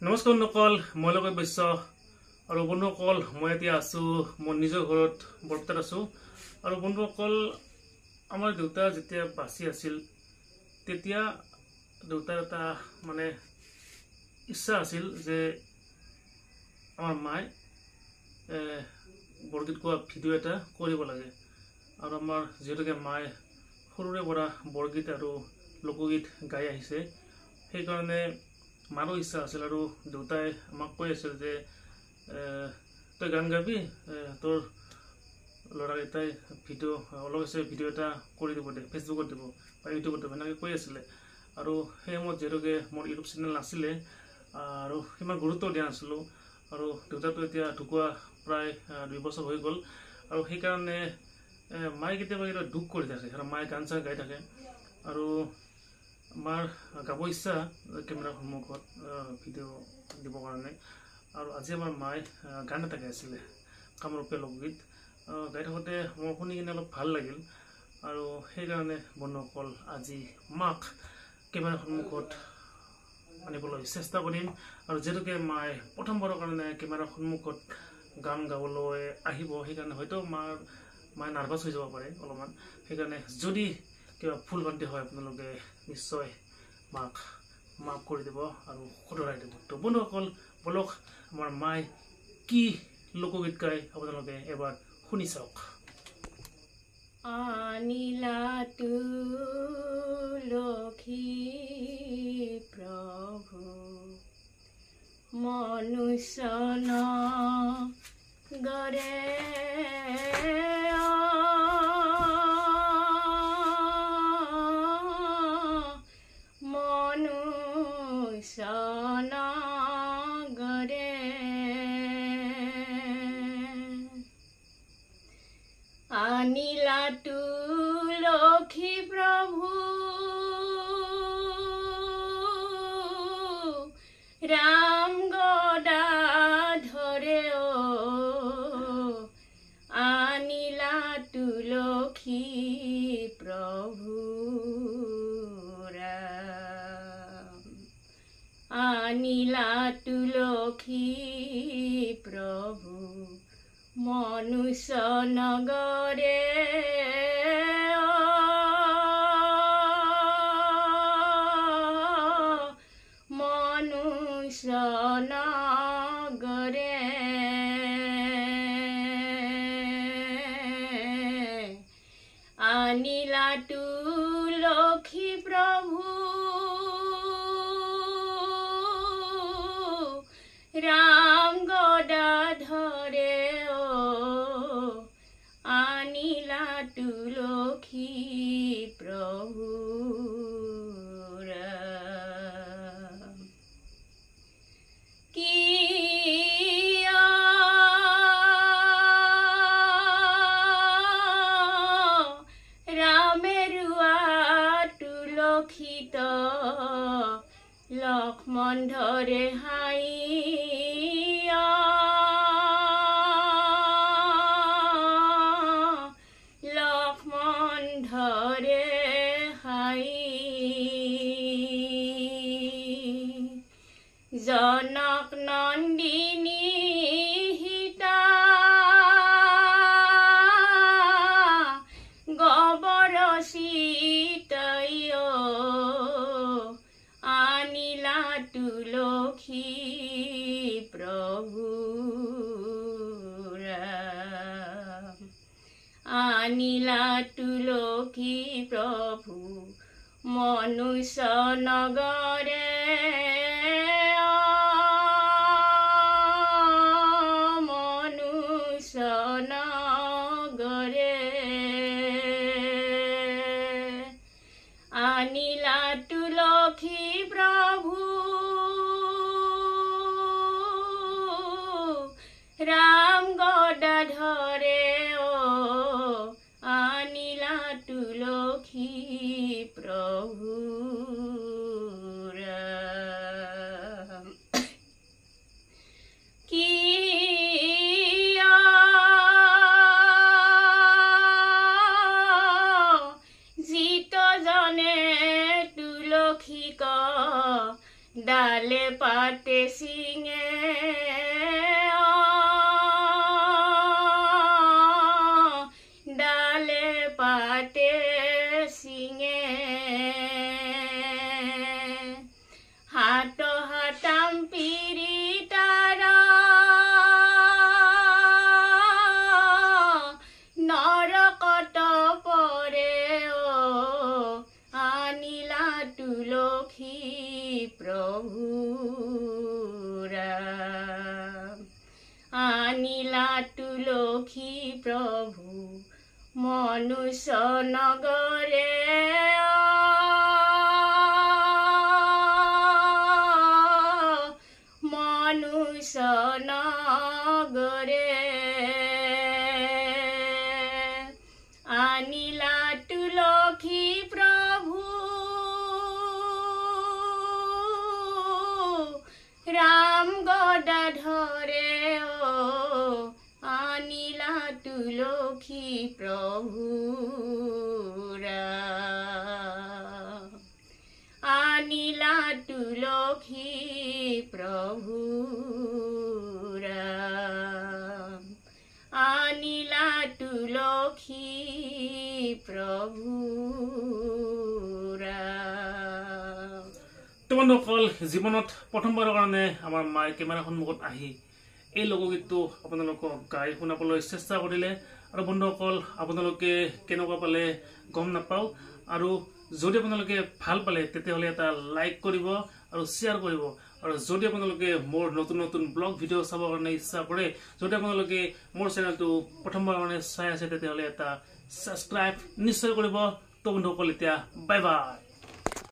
নমস্কাৰ নকল মই লগত বৈশ্য আৰু বন্ধুসকল মই এতিয়া আছো মোৰ নিজৰ ঘৰত বৰ্তমান আছো আৰু বন্ধুসকল আমাৰ দেউতা যেতিয়া বাছি আছিল তেতিয়া দেউতাৰ এটা মানে ইচ্ছা আছিল যে আমাৰ মাই বৰগীত কোৱা ভিডিঅ' এটা কৰিব লাগে আৰু আমাৰ যেহেতুকে মাই সৰুৰে পৰা বৰগীত আৰু লোকগীত গাই আহিছে সেইকাৰণে মাৰো ইচ্ছা আছিল আৰু দেউতাই আমাক কৈ আছিল যে তই গান গাবি তোৰ ল'ৰাকেইটাই ভিডিঅ' এটা কৰি দিব দে ফেচবুকত দিব বা ইউটিউবত দিব এনেকৈ কৈ আছিলে আৰু সেই সময়ত যিহেতুকে মোৰ ইউটিউব চেনেল নাছিলে আৰু সিমান গুৰুত্ব দিয়া নাছিলোঁ আৰু দেউতাটো এতিয়া ঢুকুৱা প্ৰায় 2 বছৰ হৈ গ'ল আৰু সেইকাৰণে মায়ে কেতিয়াবা দুখ কৰি থাকে আৰু মায়ে গান চান গাই থাকে আৰু মাৰ গাব ইচ্ছা কেমেৰাৰ সন্মুখত ভিডিঅ' দিবৰ কাৰণে আৰু আজি আমাৰ মায়ে গান এটা গাইছিলে কামৰূপীয়া লোকগীত গাই থাকোঁতে মই শুনি কিনে অলপ ভাল লাগিল আৰু সেইকাৰণে বন্ধুসকল আজি মাক কেমেৰাৰ সন্মুখত আনিবলৈ চেষ্টা কৰিম আৰু যিহেতুকে মায়ে প্ৰথমবাৰৰ কাৰণে কেমেৰাৰ সন্মুখত গান গাবলৈ আহিব সেইকাৰণে হয়তো মায়ে নাৰ্ভাছ হৈ যাব পাৰে অলপমান সেইকাৰণে যদি কিবা ফুল ভ্ৰান্তি হয় আপোনালোকে নিশ্চয় মাক মাফ কৰি দিব আৰু শুধৰাই দিব তো বন্ধুসকল বলক আমাৰ মায়ে কি লোকগীত গাই আপোনালোকে এবাৰ শুনি চাওক আনিলা তুলসী প্ৰভু মনুষ্য গৰে আনিলা তুলসী প্ৰভু ৰাম গদাধৰে আনিলা তুলসী প্ৰভু ৰাম আনিলা তুলসী প্ৰভু মনুষ্য নগৰে মনুষ্য নগৰে আনিলা তুলসী প্ৰভু ৰাম গদাধৰে আনিলা তুলসী প্ৰভু ৰাম কিয় ৰামে ৰোৱা তুলসীত লক্ষ্মণ ধৰে হাই জনক নন্দিনী সীতা গবৰ চিতৈ আনিলা তুলসী প্ৰভু ৰাম আনিলা তুলসী প্ৰভু মনুষ্য নগৰে আনিলা তুলসী প্ৰভু ৰাম গদাধৰে আনিলা তুলসী প্ৰভু ৰাম ডালে পাত পাতে ছিঙে ডালে পাতে ছিঙে হাত হাতাম পিৰি তাৰা নৰকত পৰে আনিলা তুলসী প্ৰভু ৰাম আনিলা তুলসী প্ৰভু মনুষ্য নগৰে মনুষ্য নগৰে আনিলা তুলসী প্ৰভু ৰাম গদাধৰে আনিলা তুলসী প্ৰভু ৰাম আনিলা তুলসী প্ৰভু ৰাম আনিলা তুলসী প্ৰভু ৰাম। তো বন্ধুসকল, জীৱনত প্ৰথমবাৰৰ কাৰণে আমাৰ মায়ে কেমেৰা সন্মুখত আহি এই লোকগীতটো আপোনালোকক গাই শুনাবলৈ চেষ্টা কৰিলে। আৰু বন্ধুসকল, আপোনালোকে কেনেকুৱা পালে গম নাপাওঁ। আৰু যদি আপোনালোকে ভাল পালে তেতিয়াহ'লে এটা লাইক কৰিব আৰু শ্বেয়াৰ কৰিব। আৰু যদি আপোনালোকে মোৰ নতুন নতুন ব্লগ ভিডিঅ' চাবৰ কাৰণে ইচ্ছা কৰে, যদি আপোনালোকে মোৰ চেনেলটো প্ৰথমবাৰৰ কাৰণে চাই আছে তেতিয়াহ'লে এটা ছাবস্ক্ৰাইব নিশ্চয় কৰিব। তো বন্ধুসকল, এতিয়া বাই বাই।